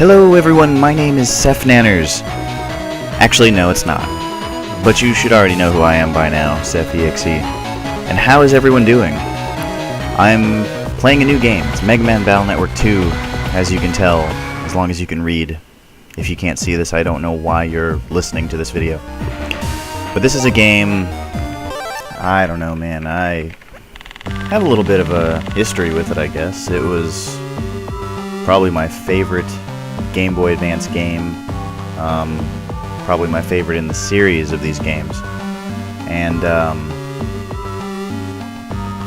Hello everyone, my name is SefNanners. Actually, no, it's not. But you should already know who I am by now, SefEXE. And how is everyone doing? I'm playing a new game. It's MegaMan Battle Network 2, as you can tell, as long as you can read. If you can't see this, I don't know why you're listening to this video. But this is a game, I don't know, man. I have a little bit of a history with it, I guess. It was probably my favorite Game Boy Advance game. Probably my favorite in the series of these games. And,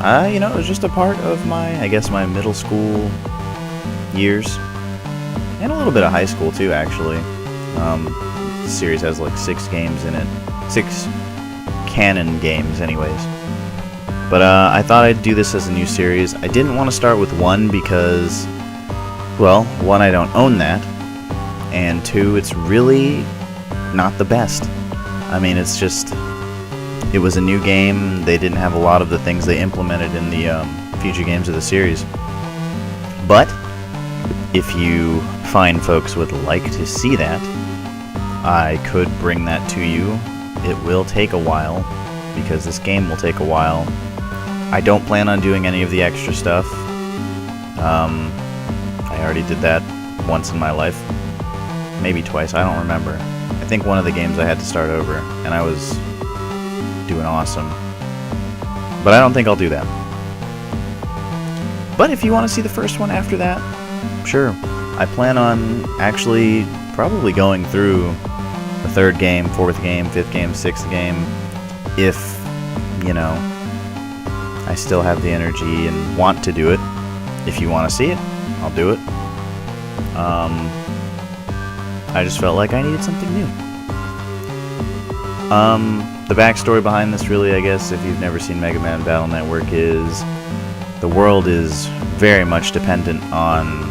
it was just a part of my middle school years. And a little bit of high school, too, actually. The series has, like, 6 games in it. 6 canon games, anyways. But, I thought I'd do this as a new series. I didn't want to start with 1 because, well, 1, I don't own that. And 2, it's really not the best. I mean, it's just, it was a new game. They didn't have a lot of the things they implemented in the future games of the series. But if you fine folks would like to see that, I could bring that to you. It will take a while, because this game will take a while. I don't plan on doing any of the extra stuff. I already did that once in my life. Maybe twice, I don't remember. I think one of the games I had to start over, and I was doing awesome. But I don't think I'll do that. But if you want to see the first one after that, sure. I plan on actually probably going through the 3rd game, 4th game, 5th game, 6th game, if, I still have the energy and want to do it. If you want to see it, I'll do it. I just felt like I needed something new. The backstory behind this, really, I guess, if you've never seen MegaMan Battle Network, is the world is very much dependent on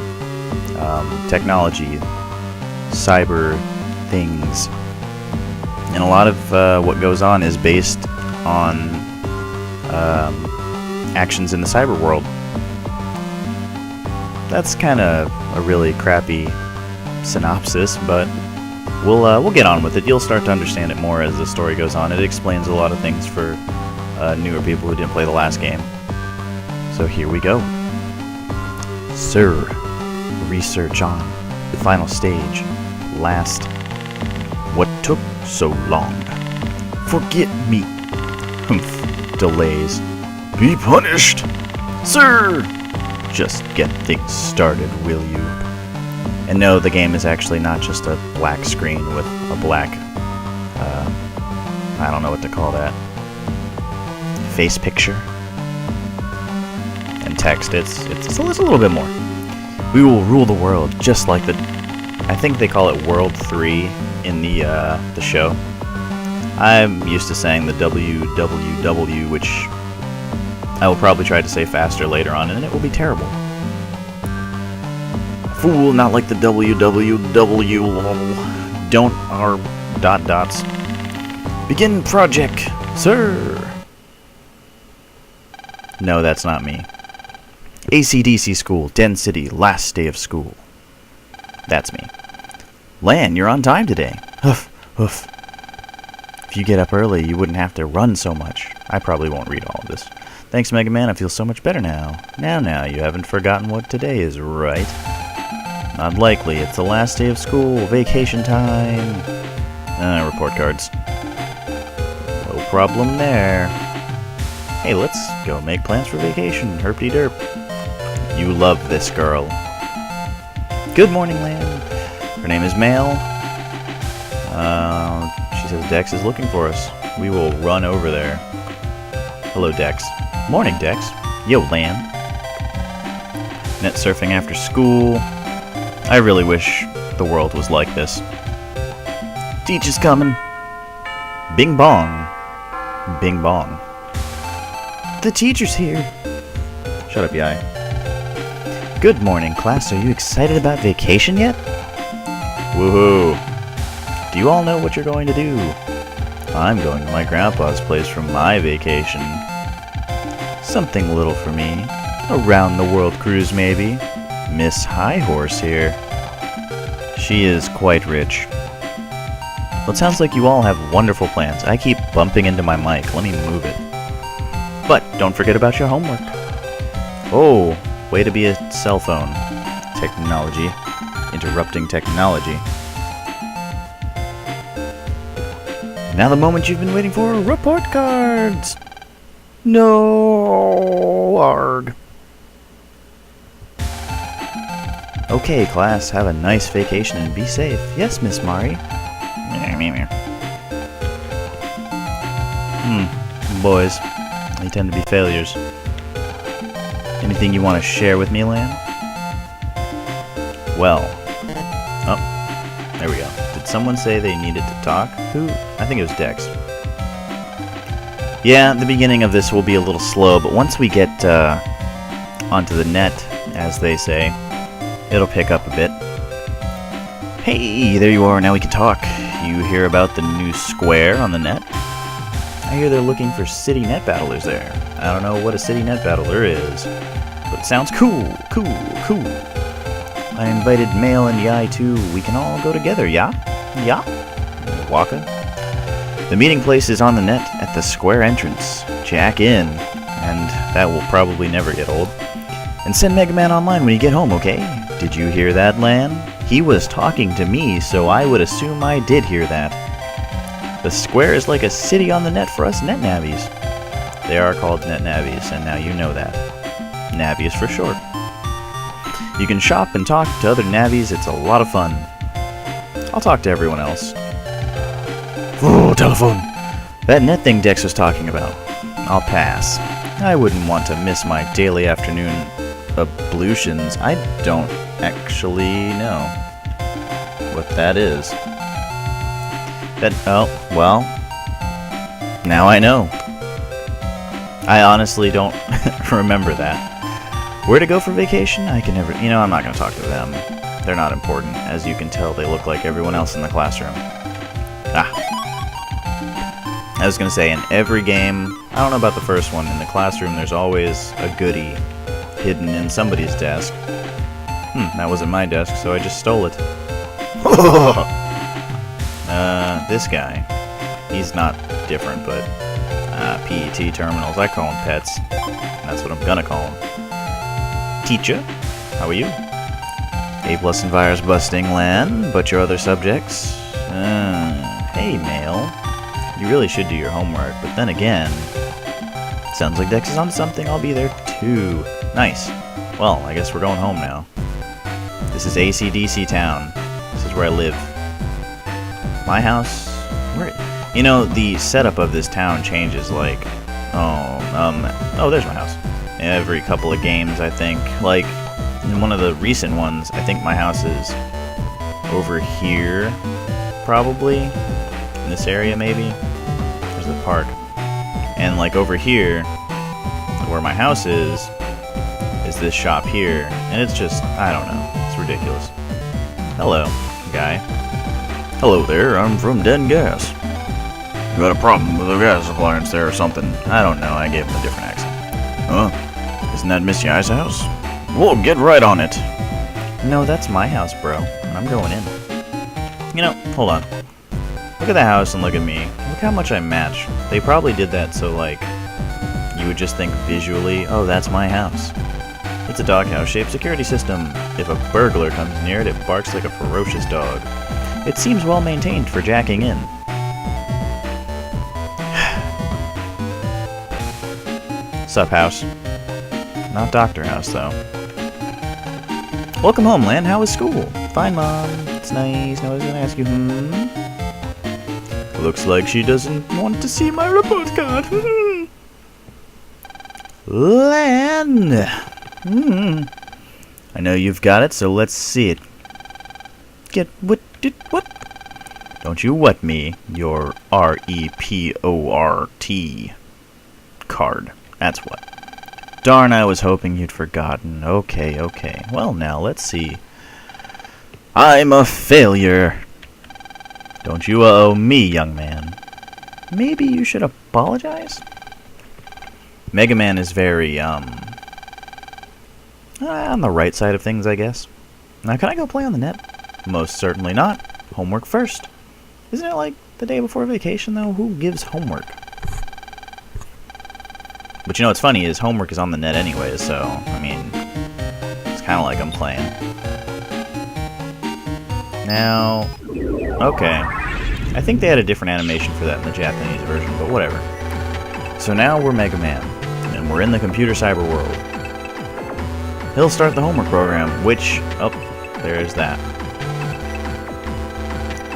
technology, cyber things. And a lot of what goes on is based on actions in the cyber world. That's kind of a really crappy synopsis, but we'll get on with it. You'll start to understand it more as the story goes on. It explains a lot of things for newer people who didn't play the last game. So here we go. Sir, research on the final stage. Last. What took so long? Forget me. Humph. Delays. Be punished. Sir! Just get things started, will you? And no, the game is actually not just a black screen with a black, I don't know what to call that, face picture and text. It's a little bit more. We will rule the world just like I think they call it World 3 in the show. I'm used to saying the WWW, which I will probably try to say faster later on, and it will be terrible. Fool, not like the WWW. Don't our ... Begin project, sir. No, that's not me. AC/DC school, Den City, last day of school. That's me. Lan, you're on time today. Hoof, hoof. If you get up early, you wouldn't have to run so much. I probably won't read all of this. Thanks, Mega Man, I feel so much better now. Now, you haven't forgotten what today is, right? Not likely. It's the last day of school. Vacation time. Report cards. No problem there. Hey, let's go make plans for vacation. Herpty-derp. You love this girl. Good morning, Lan. Her name is Mail. She says Dex is looking for us. We will run over there. Hello, Dex. Morning, Dex. Yo, Lan. Net surfing after school. I really wish the world was like this. Teach is coming. Bing bong. Bing bong. The teacher's here. Shut up, Yai. Good morning, class. Are you excited about vacation yet? Woohoo. Do you all know what you're going to do? I'm going to my grandpa's place for my vacation. Something little for me. A round-the-world cruise, maybe. Miss High Horse here. She is quite rich. Well, it sounds like you all have wonderful plans. I keep bumping into my mic. Let me move it. But don't forget about your homework. Oh, way to be a cell phone. Technology. Interrupting technology. Now the moment you've been waiting for, report cards! No, arg. Okay, class, have a nice vacation and be safe. Yes, Miss Mari. Boys, they tend to be failures. Anything you want to share with me, Lan? Well, oh, there we go. Did someone say they needed to talk? Who? I think it was Dex. Yeah, the beginning of this will be a little slow, but once we get onto the net, as they say, it'll pick up a bit. Hey, there you are, now we can talk. You hear about the new square on the net? I hear they're looking for city net battlers there. I don't know what a city net battler is, but it sounds cool. I invited Mail and Yai too. We can all go together, yeah? Yeah? Waka? The meeting place is on the net at the square entrance. Jack in, and that will probably never get old. And send MegaMan online when you get home, okay? Did you hear that, Lan? He was talking to me, so I would assume I did hear that. The square is like a city on the net for us net navies. They are called net navies, and now you know that. Navies for short. You can shop and talk to other navies. It's a lot of fun. I'll talk to everyone else. Oh, telephone. That net thing Dex was talking about. I'll pass. I wouldn't want to miss my daily afternoon ablutions. I don't actually know what that is. Oh, well, now I know. I honestly don't remember that. Where to go for vacation? I can never... I'm not going to talk to them. They're not important. As you can tell, they look like everyone else in the classroom. I was going to say, in every game, I don't know about the first one, in the classroom there's always a goodie hidden in somebody's desk. That wasn't my desk, so I just stole it. This guy. He's not different, but PET terminals. I call him pets. That's what I'm gonna call him. Teacher, how are you? A+ in virus busting, Lan, but your other subjects? Hey, Mail. You really should do your homework, but then again, sounds like Dex is on something. I'll be there too. Nice. Well, I guess we're going home now. This is AC/DC Town. This is where I live. My house? Where? The setup of this town changes, like... Oh, there's my house. Every couple of games, I think. Like, in one of the recent ones, I think my house is over here, probably. In this area, maybe. There's the park. And, like, over here, where my house is this shop here. And it's just, I don't know. It's ridiculous. Hello, guy. Hello there, I'm from Den Gas. You got a problem with the gas appliance there or something? I don't know, I gave him a different accent. Huh? Isn't that Miss Yai's house? We'll get right on it. No, that's my house, bro. And I'm going in. Hold on. Look at the house and look at me. Look how much I match. They probably did that so, like, you would just think visually, oh, that's my house. It's a doghouse-shaped security system. If a burglar comes near it, it barks like a ferocious dog. It seems well maintained for jacking in. Sup, house? Not Doctor House, though. Welcome home, Lan. How was school? Fine, Mom. It's nice. Now I was gonna ask you, Looks like she doesn't want to see my report card. Lan! I know you've got it, so let's see it. What? Don't you what me, your REPORT card. That's what. Darn, I was hoping you'd forgotten. Okay. Well, now, let's see. I'm a failure. Don't you owe me, young man. Maybe you should apologize? MegaMan is very, on the right side of things, I guess. Now, can I go play on the net? Most certainly not. Homework first. Isn't it like the day before vacation, though? Who gives homework? But you know what's funny is homework is on the net anyways, so, I mean, it's kind of like I'm playing. Now, okay. I think they had a different animation for that in the Japanese version, but whatever. So now we're Mega Man, and we're in the computer cyber world. He'll start the homework program, which, oh, there's that.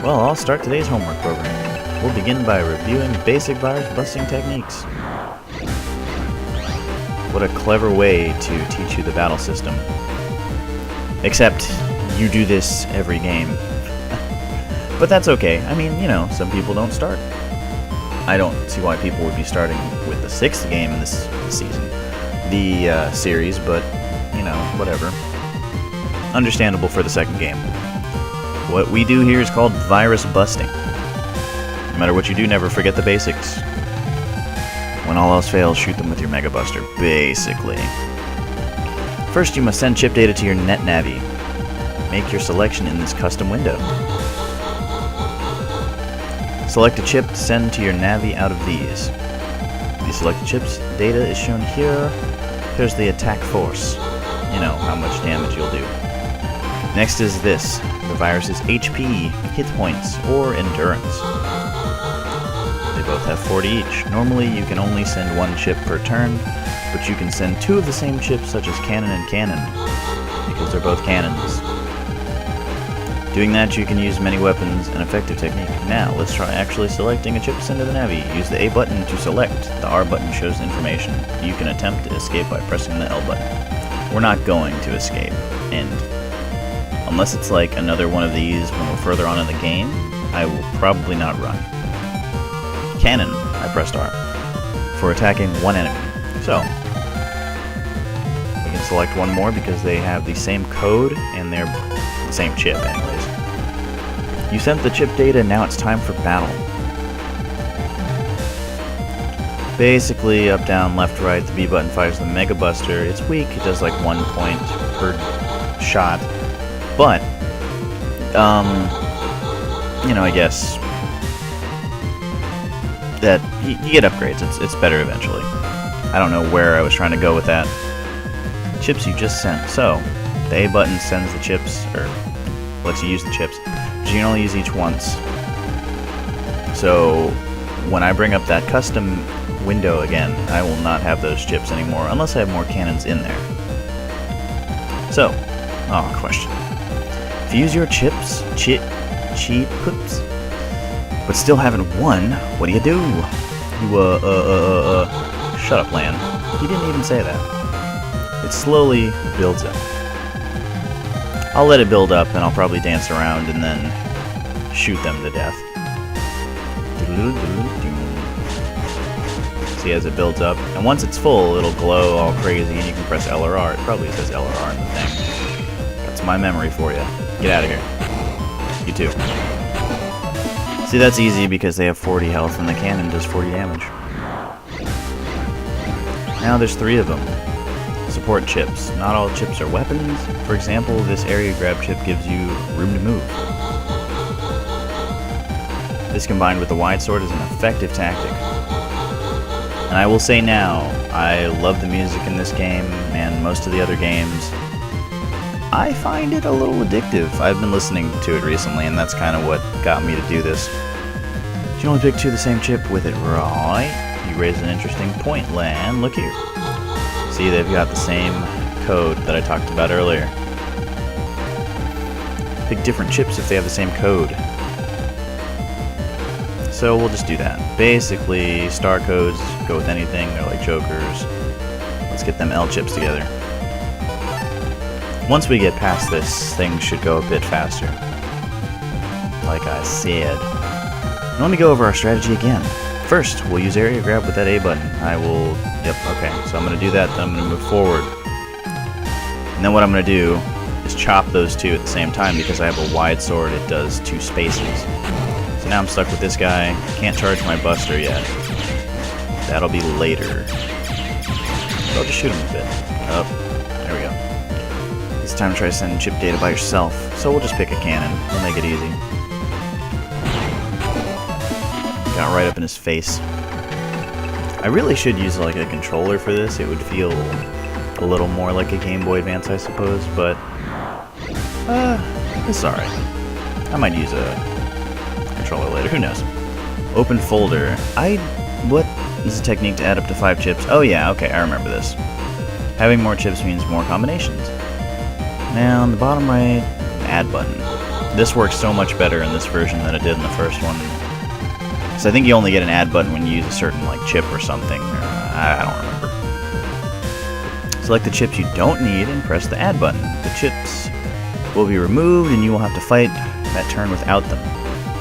Well, I'll start today's homework program. We'll begin by reviewing basic virus busting techniques. What a clever way to teach you the battle system. Except, you do this every game. But that's okay. I mean, you know, some people don't start. I don't see why people would be starting with the 6th game in this season. The series, but, you know, whatever. Understandable for the 2nd game. What we do here is called virus busting. No matter what you do, never forget the basics. When all else fails, shoot them with your Mega Buster, basically. First, you must send chip data to your NetNavi. Make your selection in this custom window. Select a chip to send to your Navi out of these. The selected chip's data is shown here. Here's the attack force. You know, how much damage you'll do. Next is this. The virus's HP, hit points, or endurance. They both have 40 each. Normally, you can only send 1 chip per turn, but you can send 2 of the same chips, such as cannon and cannon, because they're both cannons. Doing that, you can use many weapons, an effective technique. Now, let's try actually selecting a chip to send to the Navi. Use the A button to select. The R button shows the information. You can attempt to escape by pressing the L button. We're not going to escape, and unless it's like another one of these when we're further on in the game, I will probably not run. Cannon, I pressed R, for attacking 1 enemy. So, we can select 1 more because they have the same code and they're the same chip anyways. You sent the chip data, now it's time for battle. Basically, up, down, left, right, the B button fires the Mega Buster. It's weak, it does like 1 point per shot. But, you know, I guess that you get upgrades. It's better eventually. I don't know where I was trying to go with that. Chips you just sent. So, the A button sends the chips, or lets you use the chips, but you can only use each once. So, when I bring up that custom window again, I will not have those chips anymore, unless I have more cannons in there. So, question. If you use your chips, but still haven't won, what do? You, shut up, Lan. He didn't even say that. It slowly builds up. I'll let it build up, and I'll probably dance around and then shoot them to death. See, as it builds up, and once it's full, it'll glow all crazy, and you can press L or R. It probably says L or R in the thing. That's my memory for you. Get out of here. You too. See, that's easy because they have 40 health and the cannon does 40 damage. Now there's 3 of them. Support chips. Not all chips are weapons. For example, this area grab chip gives you room to move. This combined with the wide sword is an effective tactic. And I will say now, I love the music in this game and most of the other games. I find it a little addictive. I've been listening to it recently, and that's kind of what got me to do this. But you only pick 2 of the same chip with it, right? You raise an interesting point, Lan. Look here. See, they've got the same code that I talked about earlier. Pick different chips if they have the same code. So we'll just do that. Basically, star codes go with anything. They're like jokers. Let's get them L chips together. Once we get past this, things should go a bit faster. Like I said. And let me go over our strategy again. First, we'll use area grab with that A button. Okay, so I'm going to do that, then I'm going to move forward. And then what I'm going to do is chop those 2 at the same time because I have a wide sword, it does 2 spaces. So now I'm stuck with this guy, can't charge my buster yet. That'll be later. So I'll just shoot him a bit. There we go. He's time to try to send chip data by yourself, so we'll just pick a cannon. We'll make it easy. Got right up in his face. I really should use like a controller for this. It would feel a little more like a Game Boy Advance, I suppose, but it's alright. I might use a controller later, who knows. Open folder. What is a technique to add up to 5 chips? Oh yeah, okay, I remember this. Having more chips means more combinations. Now, on the bottom right, add button. This works so much better in this version than it did in the first one. So I think you only get an add button when you use a certain like chip or something. I don't remember. Select the chips you don't need and press the add button. The chips will be removed and you will have to fight that turn without them.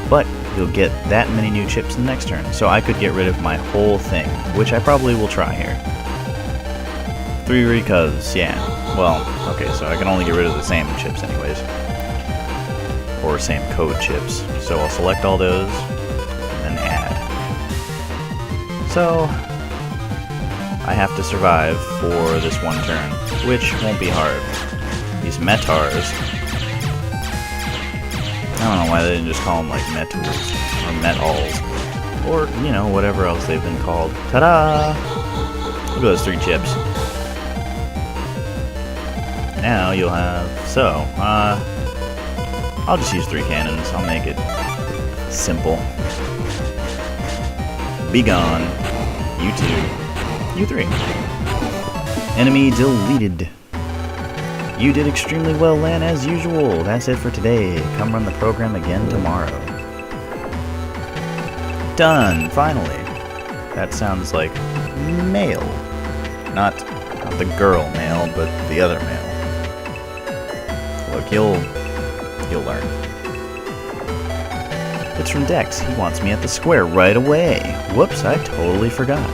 But you'll get that many new chips in the next turn. So I could get rid of my whole thing, which I probably will try here. 3 recovs, yeah. Well, okay, so I can only get rid of the same chips anyways. Or same code chips. So I'll select all those, and then add. So, I have to survive for this one turn, which won't be hard. These Metars, I don't know why they didn't just call them like Metals, or Metals, or, you know, whatever else they've been called. Ta-da! Look at those 3 chips. Now you'll have, I'll just use 3 cannons. I'll make it simple. Be gone. You 2. You 3. Enemy deleted. You did extremely well, Lan, as usual. That's it for today. Come run the program again tomorrow. Done, finally. That sounds like male. Not the girl male, but the other male. Look, you'll learn. It's from Dex. He wants me at the square right away. Whoops, I totally forgot.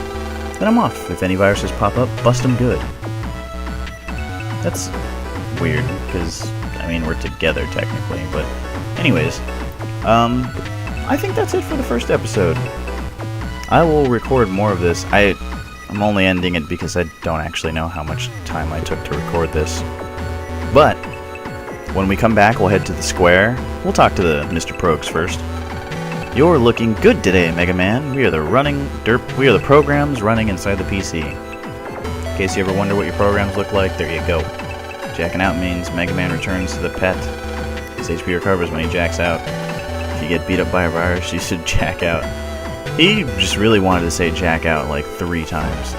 Then I'm off. If any viruses pop up, bust them good. That's weird, because, I mean, we're together technically, but anyways, I think that's it for the first episode. I will record more of this. I'm only ending it because I don't actually know how much time I took to record this. But when we come back, we'll head to the square. We'll talk to the Mr. Progs first. You're looking good today, MegaMan. We are the programs running inside the PC. In case you ever wonder what your programs look like, there you go. Jacking out means MegaMan returns to the pet. His HP recovers when he jacks out. If you get beat up by a virus, you should jack out. He just really wanted to say jack out like 3 times.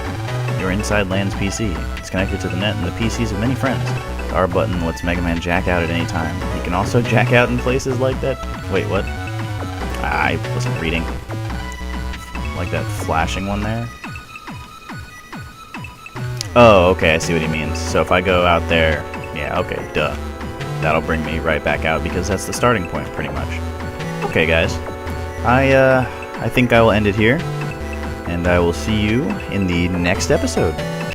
You're inside Lan's PC. It's connected to the net and the PCs of many friends. The R button lets MegaMan jack out at any time. He can also jack out in places like that. Wait, what? I wasn't reading. Like that flashing one there? Oh, okay, I see what he means. So if I go out there, yeah, okay, duh. That'll bring me right back out because that's the starting point, pretty much. Okay, guys. I think I will end it here, and I will see you in the next episode.